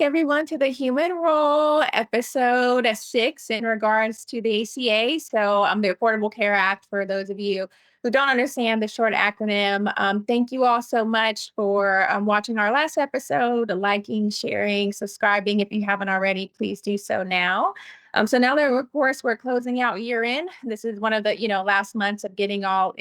everyone to the Human Role episode 6 in regards to the ACA. The Affordable Care Act, for those of you who don't understand the short acronym. Thank you all so much for watching our last episode, liking, sharing, subscribing. If you haven't already, please do so now. So now that, of course, we're closing out year end, this is one of the last months of getting all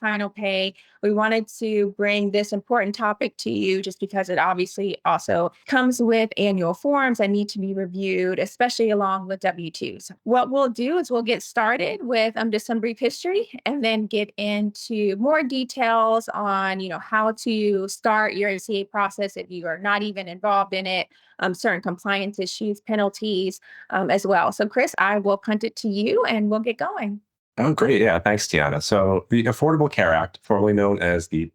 final pay. We wanted to bring this important topic to you just because it obviously also comes with annual forms that need to be reviewed, especially along with W-2s. What we'll do is we'll get started with just some brief history and then get into more details on, how to start your ACA process if you are not even involved in it, certain compliance issues, penalties, as well. So Chris, I will punt it to you and we'll get going. Oh, great. Yeah, thanks, Tiana. So the Affordable Care Act, formerly known as the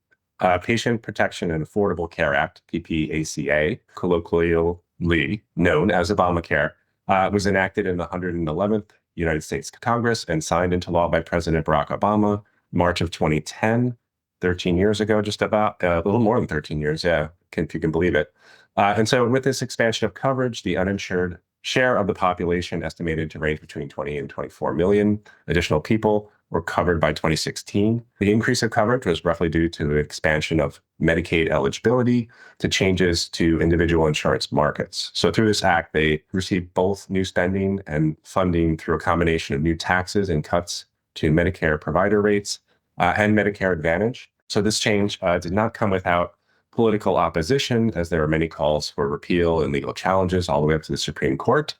Patient Protection and Affordable Care Act, PPACA, colloquially known as Obamacare, was enacted in the 111th United States Congress and signed into law by President Barack Obama, March of 2010, 13 years ago, just about, a little more than 13 years, yeah, if you can believe it. And so with this expansion of coverage, the uninsured share of the population, estimated to range between 20 and 24 million additional people, were covered by 2016. The increase of coverage was roughly due to the expansion of Medicaid eligibility to changes to individual insurance markets. So through this act, they received both new spending and funding through a combination of new taxes and cuts to Medicare provider rates and Medicare Advantage. So this change did not come without political opposition, as there are many calls for repeal and legal challenges all the way up to the Supreme Court.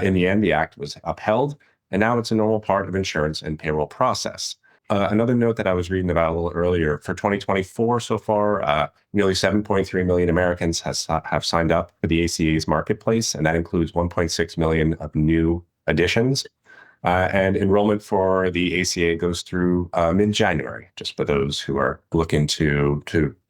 In the end, the act was upheld, and now it's a normal part of insurance and payroll process. Another note that I was reading about a little earlier, for 2024 so far, nearly 7.3 million Americans have signed up for the ACA's marketplace, and that includes 1.6 million of new additions. And enrollment for the ACA goes through mid-January, just for those who are looking to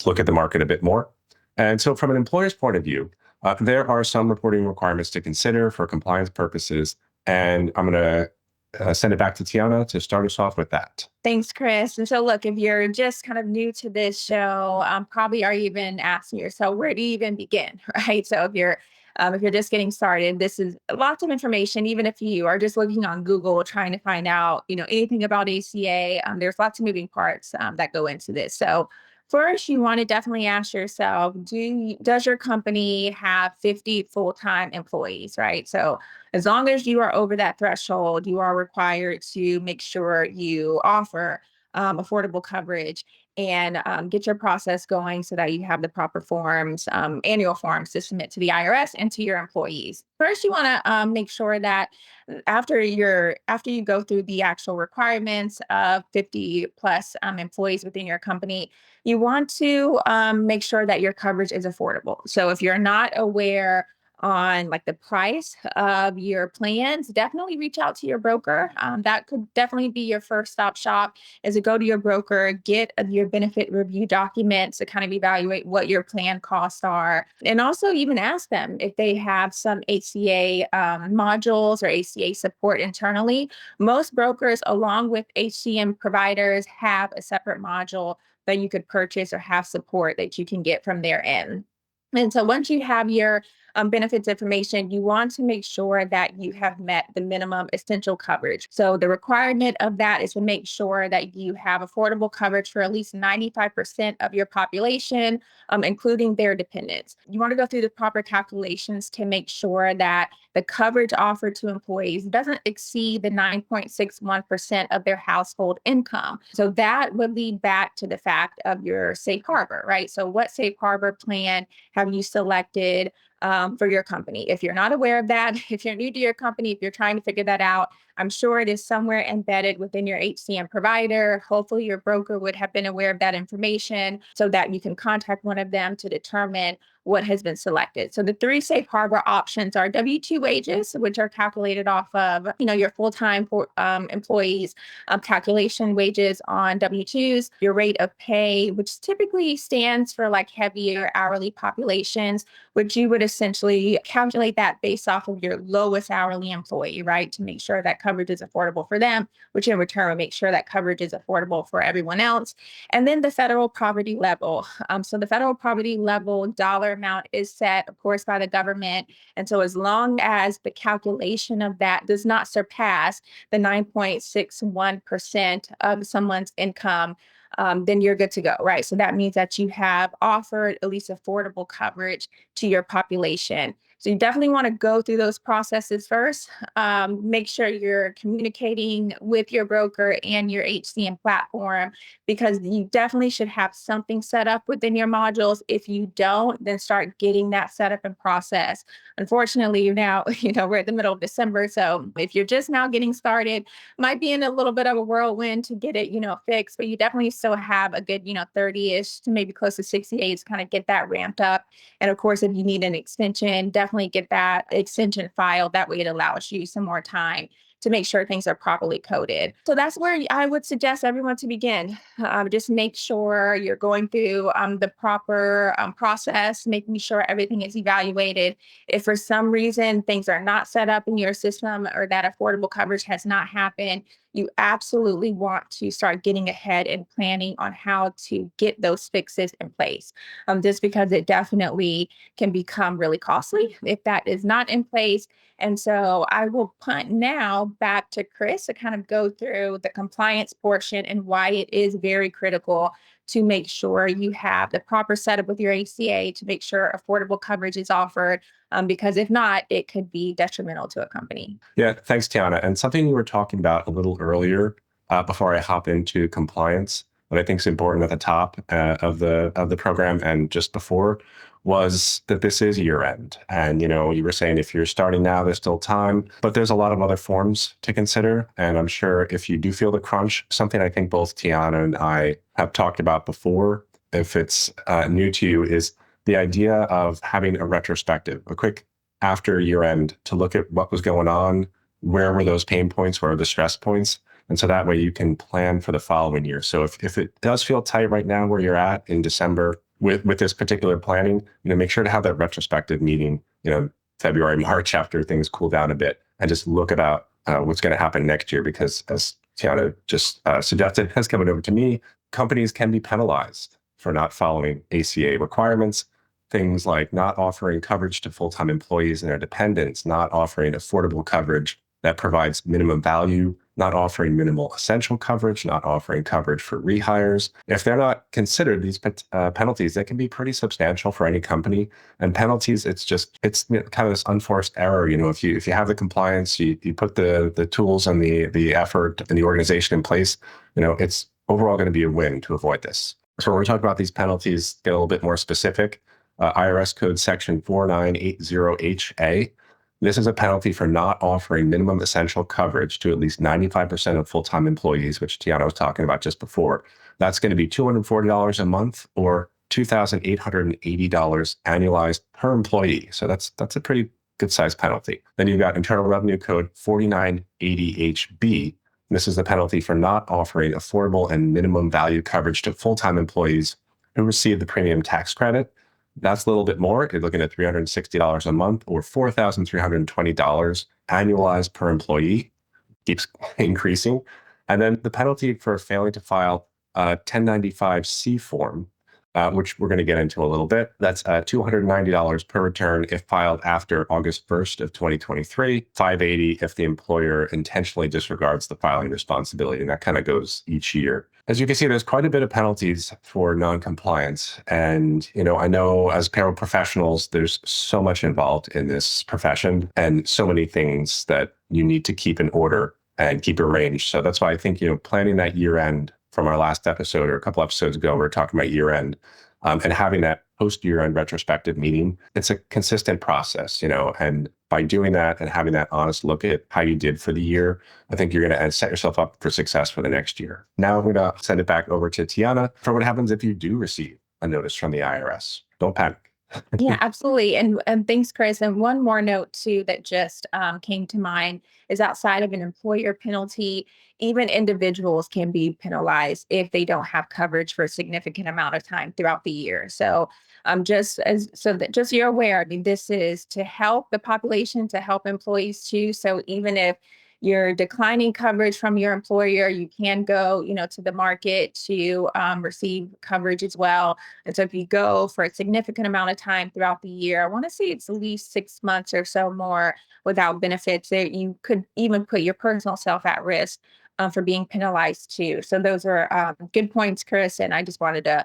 look at the market a bit more. And so from an employer's point of view, there are some reporting requirements to consider for compliance purposes. And I'm going to send it back to Tiana to start us off with that. Thanks, Chris. And so, look, if you're just kind of new to this show, probably are even asking yourself, where do you even begin, right? So if you're just getting started, this is lots of information. Even if you are just looking on Google trying to find out, anything about ACA, there's lots of moving parts that go into this. So first, you want to definitely ask yourself, does your company have 50 full-time employees, right? So as long as you are over that threshold, you are required to make sure you offer affordable coverage and get your process going so that you have the proper forms, annual forms to submit to the IRS and to your employees. First, you want to make sure that after you go through the actual requirements of 50 plus employees within your company, you want to make sure that your coverage is affordable. So if you're not aware on like the price of your plans, definitely reach out to your broker. That could definitely be your first stop shop, is to go to your broker, get your benefit review documents to kind of evaluate what your plan costs are. And also even ask them if they have some ACA modules or ACA support internally. Most brokers, along with HCM providers, have a separate module that you could purchase or have support that you can get from their end. And so once you have your benefits information, you want to make sure that you have met the minimum essential coverage. So the requirement of that is to make sure that you have affordable coverage for at least 95% of your population, including their dependents. You want to go through the proper calculations to make sure that the coverage offered to employees doesn't exceed the 9.61% of their household income. So that would lead back to the fact of your safe harbor, right? So what safe harbor plan have you selected for your company? If you're not aware of that, if you're new to your company, if you're trying to figure that out, I'm sure it is somewhere embedded within your HCM provider. Hopefully your broker would have been aware of that information so that you can contact one of them to determine what has been selected. So the three safe harbor options are W-2 wages, which are calculated off of, your full-time employees, calculation wages on W-2s, your rate of pay, which typically stands for like heavier hourly populations, which you would essentially calculate that based off of your lowest hourly employee, right? To make sure that coverage is affordable for them, which in return will make sure that coverage is affordable for everyone else. And then the federal poverty level. So the federal poverty level dollar amount is set, of course, by the government. And so as long as the calculation of that does not surpass the 9.61% of someone's income, then you're good to go, right? So that means that you have offered at least affordable coverage to your population. So you definitely want to go through those processes first. Make sure you're communicating with your broker and your HCM platform, because you definitely should have something set up within your modules. If you don't, then start getting that set up and process. Unfortunately, you now, we're at the middle of December. So if you're just now getting started, might be in a little bit of a whirlwind to get it, fixed, but you definitely still have a good, 30-ish to maybe close to 60 days to kind of get that ramped up. And of course, if you need an extension, definitely get that extension filed. That way it allows you some more time to make sure things are properly coded. So that's where I would suggest everyone to begin. Just make sure you're going through the proper process, making sure everything is evaluated. If for some reason things are not set up in your system or that affordable coverage has not happened, you absolutely want to start getting ahead and planning on how to get those fixes in place. Just because it definitely can become really costly if that is not in place. And so I will punt now back to Chris to kind of go through the compliance portion and why it is very critical to make sure you have the proper setup with your ACA to make sure affordable coverage is offered. Because if not, it could be detrimental to a company. Yeah, thanks, Tiana. And something you were talking about a little earlier, before I hop into compliance, that I think is important at the top of the program and just before, was that this is year end. And you were saying if you're starting now, there's still time, but there's a lot of other forms to consider. And I'm sure if you do feel the crunch, something I think both Tiana and I have talked about before, if it's new to you, is the idea of having a retrospective, a quick after year end to look at what was going on, where were those pain points, where are the stress points. And so that way you can plan for the following year. So if it does feel tight right now where you're at in December with this particular planning, make sure to have that retrospective meeting, February, March, after things cool down a bit, and just look about what's going to happen next year. Because as Tiana just suggested, has coming over to me, companies can be penalized for not following ACA requirements. Things like not offering coverage to full-time employees and their dependents, not offering affordable coverage that provides minimum value, not offering minimal essential coverage, not offering coverage for rehires. If they're not considered, these penalties, they can be pretty substantial for any company. And penalties, it's kind of this unforced error. If you have the compliance, you put the tools and the effort and the organization in place, it's overall going to be a win to avoid this. So when we talk about these penalties, get a little bit more specific. IRS code section 4980HA. This is a penalty for not offering minimum essential coverage to at least 95% of full-time employees, which Tiana was talking about just before. That's going to be $240 a month or $2,880 annualized per employee. So that's a pretty good sized penalty. Then you've got Internal Revenue Code 4980HB. This is the penalty for not offering affordable and minimum value coverage to full-time employees who receive the premium tax credit. That's a little bit more. You're looking at $360 a month or $4,320 annualized per employee. Keeps increasing. And then the penalty for failing to file a 1095-C form, which we're going to get into a little bit. That's $290 per return if filed after August 1st of 2023, $580 if the employer intentionally disregards the filing responsibility. And that kind of goes each year. As you can see, there's quite a bit of penalties for non-compliance. And, I know as payroll professionals, there's so much involved in this profession and so many things that you need to keep in order and keep arranged. So that's why I think, planning that year end from our last episode or a couple episodes ago, we were talking about year end and having that post year end retrospective meeting. It's a consistent process, and by doing that and having that honest look at how you did for the year, I think you're going to set yourself up for success for the next year. Now I'm going to send it back over to Tiana for what happens if you do receive a notice from the IRS. Don't panic. Yeah, absolutely. And thanks, Chris. And one more note too that just came to mind is outside of an employer penalty, even individuals can be penalized if they don't have coverage for a significant amount of time throughout the year. So just so you're aware, I mean, this is to help the population, to help employees too. So even if you're declining coverage from your employer, you can go, to the market to receive coverage as well. And so if you go for a significant amount of time throughout the year, I want to say it's at least 6 months or so more without benefits, that you could even put your personal self at risk for being penalized too. So those are good points, Chris. And I just wanted to,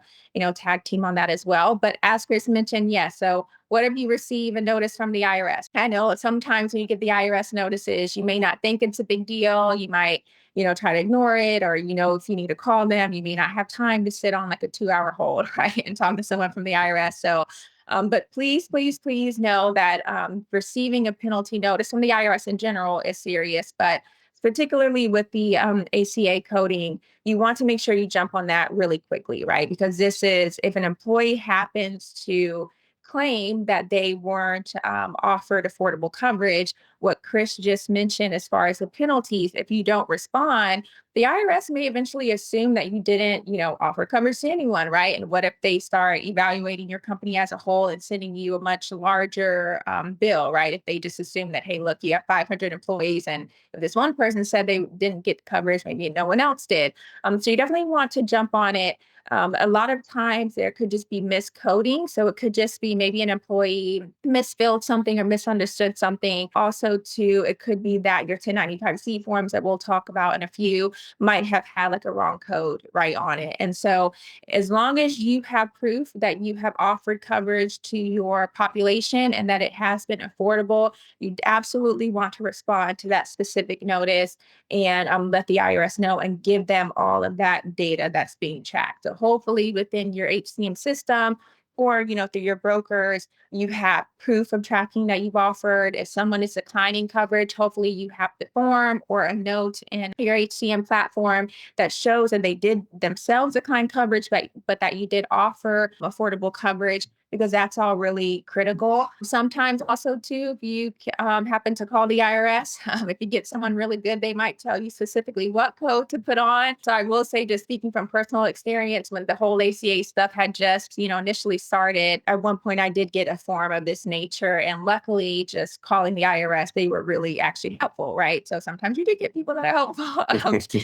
tag team on that as well. But as Chris mentioned, yes. So what if you receive a notice from the IRS? I know sometimes when you get the IRS notices, you may not think it's a big deal. You might, try to ignore it, or, if you need to call them, you may not have time to sit on like a 2 hour hold, right? And talk to someone from the IRS. So but please, please, please know that receiving a penalty notice from the IRS in general is serious, but particularly with the ACA coding, you want to make sure you jump on that really quickly, right? Because this is, if an employee happens to claim that they weren't offered affordable coverage, what Chris just mentioned as far as the penalties, if you don't respond, the IRS may eventually assume that you didn't, offer coverage to anyone, right? And what if they start evaluating your company as a whole and sending you a much larger bill, right? If they just assume that, hey, look, you have 500 employees, and if this one person said they didn't get coverage, maybe no one else did. So you definitely want to jump on it. A lot of times there could just be miscoding. So it could just be maybe an employee misfilled something or misunderstood something. Also, too, it could be that your 1095C forms that we'll talk about in a few might have had like a wrong code right on it. And so as long as you have proof that you have offered coverage to your population and that it has been affordable, you absolutely want to respond to that specific notice and let the IRS know and give them all of that data that's being tracked. So hopefully within your HCM system, or through your brokers, you have proof of tracking that you've offered. If someone is declining coverage, hopefully you have the form or a note in your HCM platform that shows that they did themselves decline coverage, but that you did offer affordable coverage, because that's all really critical. Sometimes also too, if you happen to call the IRS, if you get someone really good, they might tell you specifically what code to put on. So I will say, just speaking from personal experience, when the whole ACA stuff had just, initially started, at one point I did get a form of this nature, and luckily just calling the IRS, they were really actually helpful, right? So sometimes you do get people that are helpful.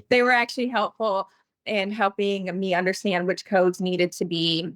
They were actually helpful in helping me understand which codes needed to be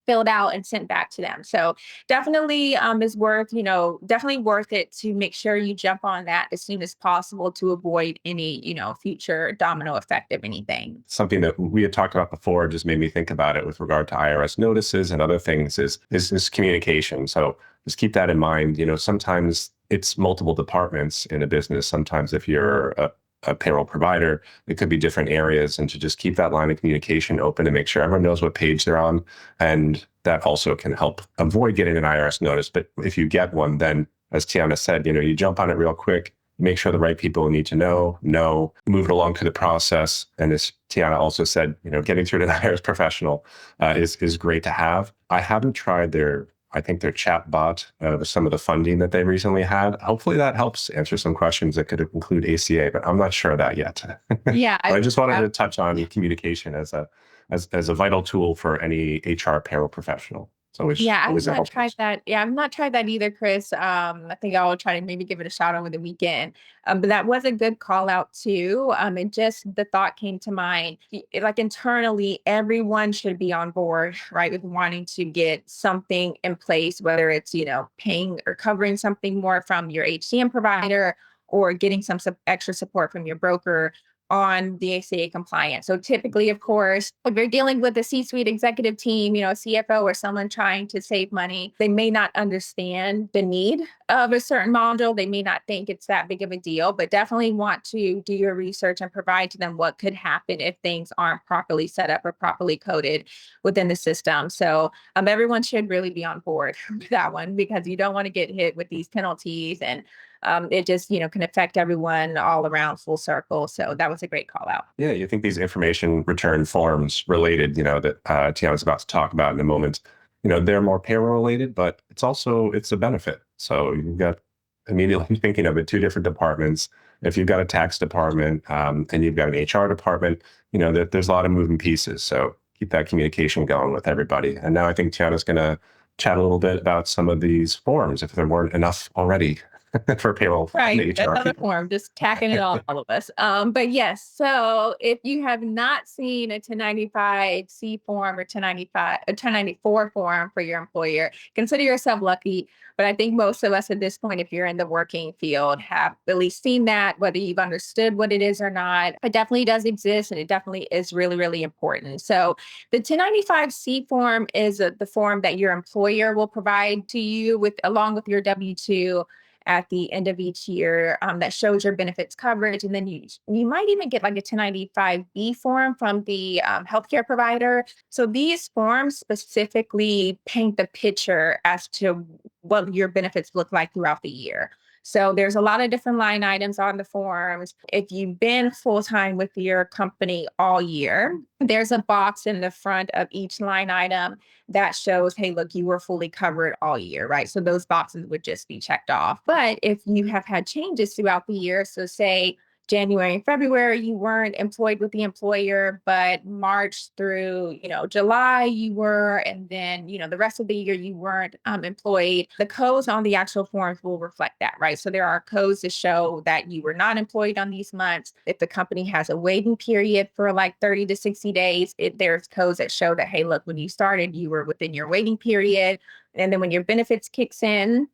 filled out and sent back to them. So definitely is worth, definitely worth it to make sure you jump on that as soon as possible to avoid any, future domino effect of anything. Something that we had talked about before just made me think about it with regard to IRS notices and other things is communication. So just keep that in mind. Sometimes it's multiple departments in a business. Sometimes if you're a payroll provider, it could be different areas, and to just keep that line of communication open and make sure everyone knows what page they're on. And that also can help avoid getting an IRS notice. But if you get one, then as Tiana said, you jump on it real quick, make sure the right people who need to know, move it along to the process. And as Tiana also said, getting through to an IRS professional is great to have. I haven't tried their chat bot, some of the funding that they recently had. Hopefully that helps answer some questions that could include ACA, but I'm not sure of that yet. Yeah. I just wanted to touch on communication as a vital tool for any HR payroll professional. So I've not tried that. Yeah, I've not tried that either, Chris. I think I'll try to maybe give it a shot over the weekend. But that was a good call out too. And just the thought came to mind, like internally, everyone should be on board, right, with wanting to get something in place, whether it's, paying or covering something more from your HCM provider, or getting some extra support from your broker on the ACA compliance. So typically, of course, if you're dealing with a C-suite executive team, a CFO or someone trying to save money, they may not understand the need of a certain module. They may not think it's that big of a deal, but definitely want to do your research and provide to them what could happen if things aren't properly set up or properly coded within the system. So everyone should really be on board with that one, because you don't want to get hit with these penalties, and it just, can affect everyone all around full circle. So that was a great call out. Yeah, you think these information return forms related, that Tiana's about to talk about in a moment, they're more payroll related, but it's a benefit. So you've got immediately thinking of it, two different departments. If you've got a tax department and you've got an HR department, there's a lot of moving pieces. So keep that communication going with everybody. And now I think Tiana's going to chat a little bit about some of these forms, if there weren't enough already. for payroll and Right. HR Another people. form, just tacking it on all of us. But yes, so if you have not seen a 1095C form or 1095, a 1094 form for your employer, consider yourself lucky. But I think most of us at this point, if you're in the working field, have at least seen that, whether you've understood what it is or not. It definitely does exist and it definitely is really, really important. So the 1095C form is the form that your employer will provide to you with along with your W-2 at the end of each year, that shows your benefits coverage. And then you might even get like a 1095B form from the healthcare provider. So these forms specifically paint the picture as to what your benefits look like throughout the year. So there's a lot of different line items on the forms. If you've been full time with your company all year, there's a box in the front of each line item that shows, hey, look, you were fully covered all year, right? So those boxes would just be checked off. But if you have had changes throughout the year, so say January and February, you weren't employed with the employer, but March through, July you were, and then, the rest of the year you weren't employed. The codes on the actual forms will reflect that, right? So there are codes to show that you were not employed on these months. If the company has a waiting period for like 30 to 60 days, there's codes that show that, hey, look, when you started, you were within your waiting period. And then when your benefits kicks in,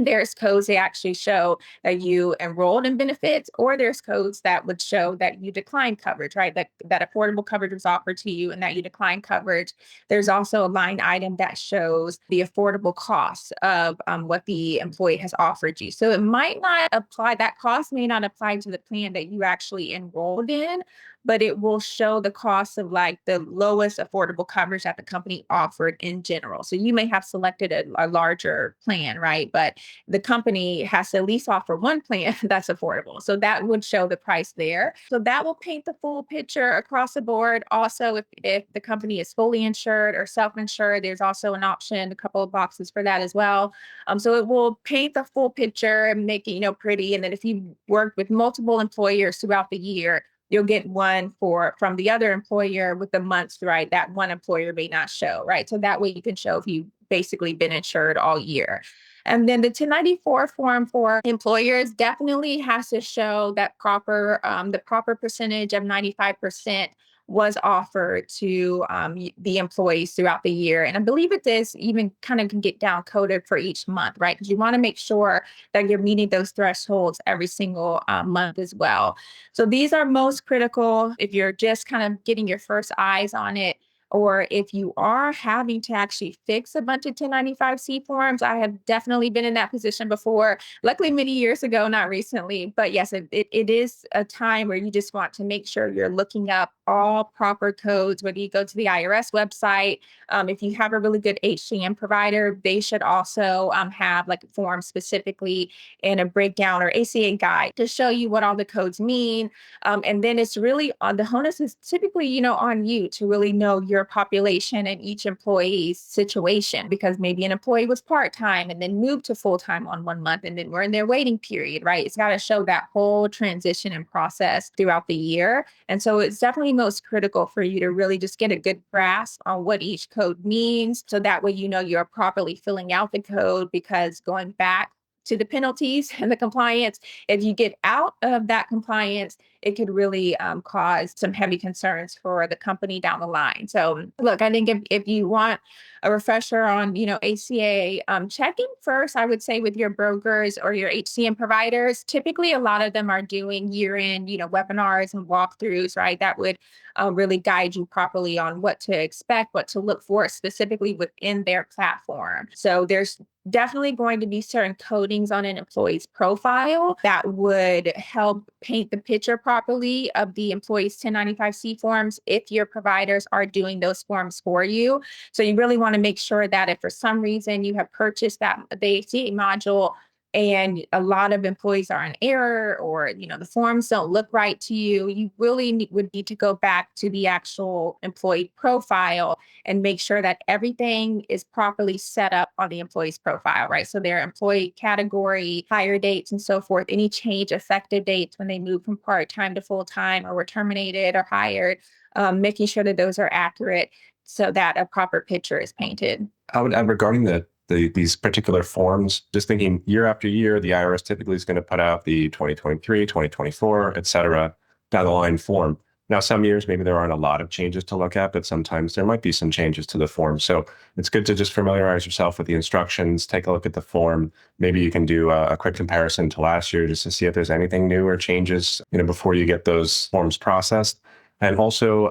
there's codes that actually show that you enrolled in benefits, or there's codes that would show that you declined coverage, right? That affordable coverage was offered to you and that you declined coverage. There's also a line item that shows the affordable cost of what the employee has offered you. So it might not apply, that cost may not apply to the plan that you actually enrolled in, but it will show the cost of like the lowest affordable coverage that the company offered in general. So you may have selected a larger plan, right? But the company has to at least offer one plan that's affordable. So that would show the price there. So that will paint the full picture across the board. Also, if the company is fully insured or self-insured, there's also an option, a couple of boxes for that as well. So it will paint the full picture and make it, pretty. And then if you work with multiple employers throughout the year, you'll get one from the other employer with the months, right? That one employer may not show, right? So that way you can show if you've basically been insured all year. And then the 1094 form for employers definitely has to show that the proper percentage of 95% was offered to the employees throughout the year. And I believe it does even kind of can get down coded for each month, right? Because you want to make sure that you're meeting those thresholds every single month as well. So these are most critical if you're just kind of getting your first eyes on it, or if you are having to actually fix a bunch of 1095C forms. I have definitely been in that position before, luckily many years ago, not recently. But yes, it is a time where you just want to make sure you're looking up all proper codes, whether you go to the IRS website. If you have a really good HCM provider, they should also have like a form specifically in a breakdown or ACA guide to show you what all the codes mean. And then it's really on the onus is typically, on you to really know your population and each employee's situation, because maybe an employee was part-time and then moved to full-time on 1 month and then we're in their waiting period, right? It's got to show that whole transition and process throughout the year. And so it's definitely most critical for you to really just get a good grasp on what each code means. So that way, you're properly filling out the code, because going back to the penalties and the compliance, if you get out of that compliance, it could really cause some heavy concerns for the company down the line. So look, I think if you want a refresher on, ACA, checking first, I would say with your brokers or your HCM providers, typically a lot of them are doing year-end, webinars and walkthroughs, right? That would really guide you properly on what to expect, what to look for specifically within their platform. So there's definitely going to be certain codings on an employee's profile that would help paint the picture properly of the employee's 1095C forms if your providers are doing those forms for you. So you really want to make sure that if for some reason you have purchased the ACA module and a lot of employees are in error, or the forms don't look right to you, you really would need to go back to the actual employee profile and make sure that everything is properly set up on the employee's profile, right? So their employee category, hire dates, and so forth, any change effective dates when they move from part-time to full-time or were terminated or hired, making sure that those are accurate so that a proper picture is painted. Regarding the these particular forms, just thinking year after year, the IRS typically is going to put out the 2023, 2024, et cetera, down the line form. Now, some years, maybe there aren't a lot of changes to look at, but sometimes there might be some changes to the form. So it's good to just familiarize yourself with the instructions, take a look at the form. Maybe you can do a quick comparison to last year just to see if there's anything new or changes, before you get those forms processed. And also,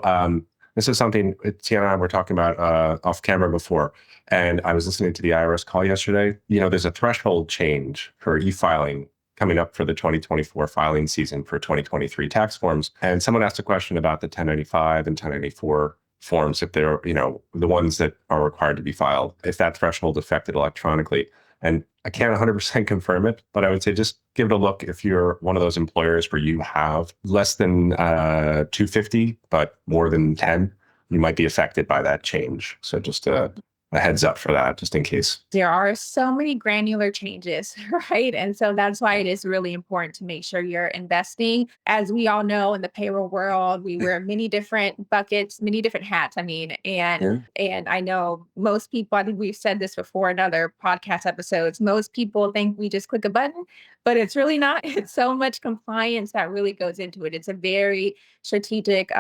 this is something Tiana and I were talking about off camera before, and I was listening to the IRS call yesterday. There's a threshold change for e-filing coming up for the 2024 filing season for 2023 tax forms. And someone asked a question about the 1095 and 1094 forms, if they're, the ones that are required to be filed, if that threshold affected electronically. And I can't 100% confirm it, but I would say just give it a look if you're one of those employers where you have less than 250, but more than 10, you might be affected by that change. So just a heads up for that, just in case. There are so many granular changes, right? And so that's why it is really important to make sure you're investing. As we all know, in the payroll world, we wear many different buckets, many different hats. And I know most people, I think we've said this before in other podcast episodes, most people think we just click a button, but it's really not. It's so much compliance that really goes into it. It's a very strategic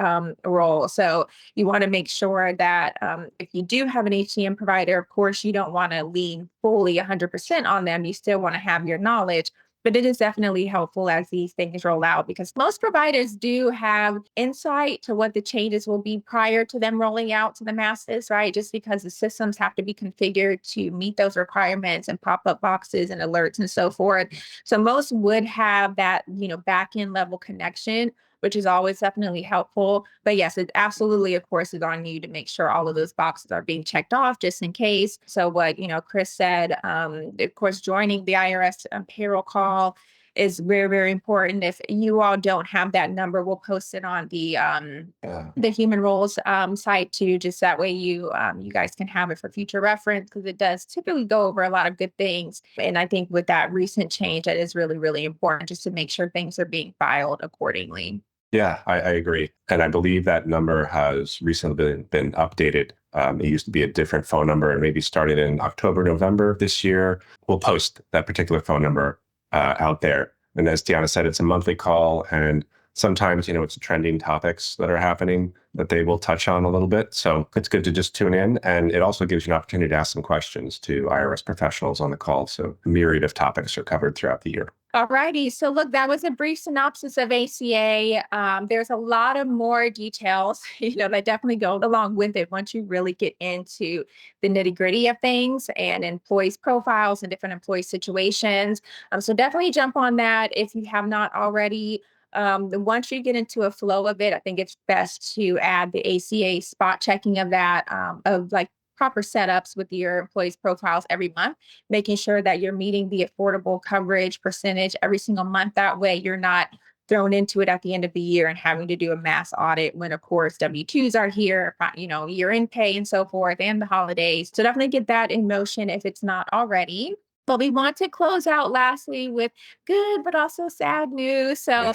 role. So you want to make sure that if you do have an HCM provider, of course, you don't want to lean fully 100% on them. You still want to have your knowledge, but it is definitely helpful as these things roll out because most providers do have insight to what the changes will be prior to them rolling out to the masses, right? Just because the systems have to be configured to meet those requirements and pop up boxes and alerts and so forth. So most would have that, back end level connection, which is always definitely helpful. But yes, it absolutely, of course, is on you to make sure all of those boxes are being checked off just in case. So what, Chris said, of course, joining the IRS payroll call is very, very important. If you all don't have that number, we'll post it on the Human Roles site too. Just that way you guys can have it for future reference because it does typically go over a lot of good things. And I think with that recent change, that is really, really important just to make sure things are being filed accordingly. Yeah, I agree. And I believe that number has recently been updated. It used to be a different phone number and maybe started in October, November of this year. We'll post that particular phone number out there. And as Tiana said, it's a monthly call. And sometimes, it's trending topics that are happening that they will touch on a little bit. So it's good to just tune in. And it also gives you an opportunity to ask some questions to IRS professionals on the call. So a myriad of topics are covered throughout the year. All righty. So look, that was a brief synopsis of ACA. There's a lot of more details, that definitely go along with it once you really get into the nitty gritty of things and employees' profiles and different employee situations. So definitely jump on that if you have not already. Once you get into a flow of it, I think it's best to add the ACA spot checking of that, of like proper setups with your employees' profiles every month, making sure that you're meeting the affordable coverage percentage every single month. That way you're not thrown into it at the end of the year and having to do a mass audit when, of course, W-2s are here, year-end pay and so forth, and the holidays. So definitely get that in motion if it's not already. But we want to close out lastly with good, but also sad news. So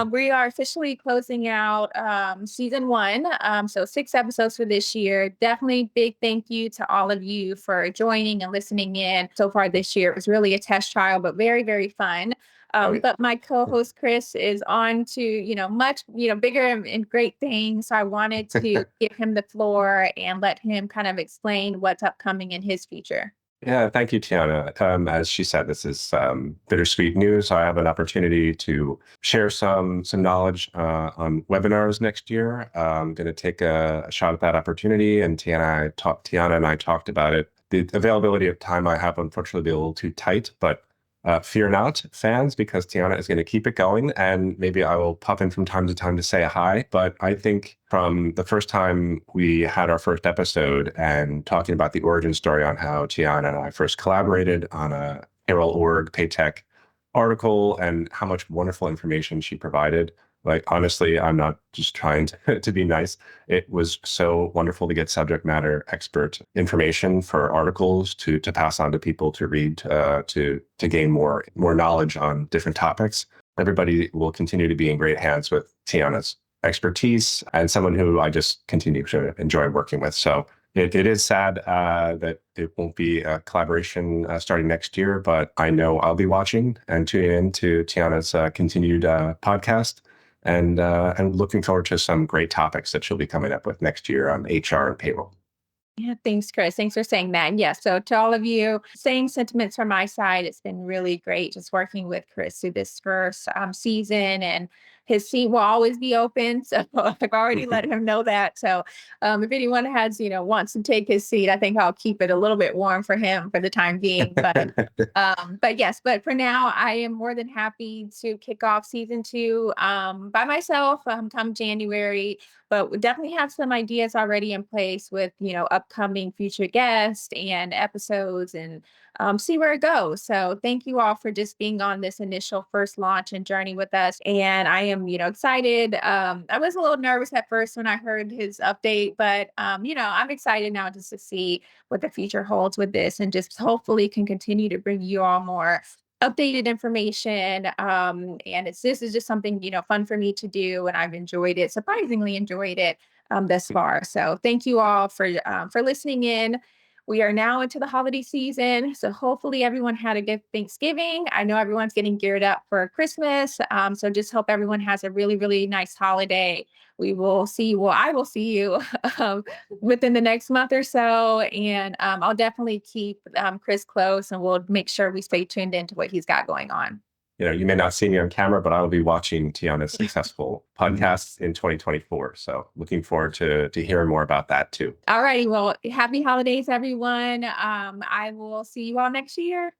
we are officially closing out season 1. So 6 episodes for this year. Definitely big thank you to all of you for joining and listening in so far this year. It was really a test trial, but very, very fun. But my co-host Chris is on to, much, bigger and great things. So I wanted to give him the floor and let him kind of explain what's upcoming in his future. Yeah, thank you, Tiana. As she said, this is bittersweet news. I have an opportunity to share some knowledge on webinars next year. I'm going to take a shot at that opportunity, and Tiana and I talked about it. The availability of time I have, unfortunately, be a little too tight, but fear not, fans, because Tiana is going to keep it going, and maybe I will pop in from time to time to say hi. But I think from the first time we had our first episode and talking about the origin story on how Tiana and I first collaborated on a payroll org Paytech article and how much wonderful information she provided. Like, honestly, I'm not just trying to be nice. It was so wonderful to get subject matter expert information for articles to pass on to people to read, to gain more knowledge on different topics. Everybody will continue to be in great hands with Tiana's expertise and someone who I just continue to enjoy working with. So It is sad that it won't be a collaboration starting next year, but I know I'll be watching and tuning in to Tiana's continued podcast, and looking forward to some great topics that she'll be coming up with next year on HR and payroll. Yeah, thanks, Chris. Thanks for saying that. And yes, so to all of you, same sentiments from my side. It's been really great just working with Chris through this first season, and his seat will always be open. So I've already let him know that. So if anyone has, wants to take his seat, I think I'll keep it a little bit warm for him for the time being. But yes, but for now, I am more than happy to kick off season two by myself come January, but we definitely have some ideas already in place with upcoming future guests and episodes, and see where it goes. So thank you all for just being on this initial first launch and journey with us, and I am excited. I was a little nervous at first when I heard his update, but I'm excited now just to see what the future holds with this, and just hopefully can continue to bring you all more updated information. And this is just something, fun for me to do. And I've enjoyed it, surprisingly enjoyed it thus far. So thank you all for listening in. We are now into the holiday season. So hopefully everyone had a good Thanksgiving. I know everyone's getting geared up for Christmas. So just hope everyone has a really, really nice holiday. We will see. Well, I will see you um, within the next month or so. And I'll definitely keep Chris close, and we'll make sure we stay tuned into what he's got going on. You may not see me on camera, but I will be watching Tiana's successful podcasts in 2024. So looking forward to hearing more about that too. All righty. Well, happy holidays, everyone. I will see you all next year.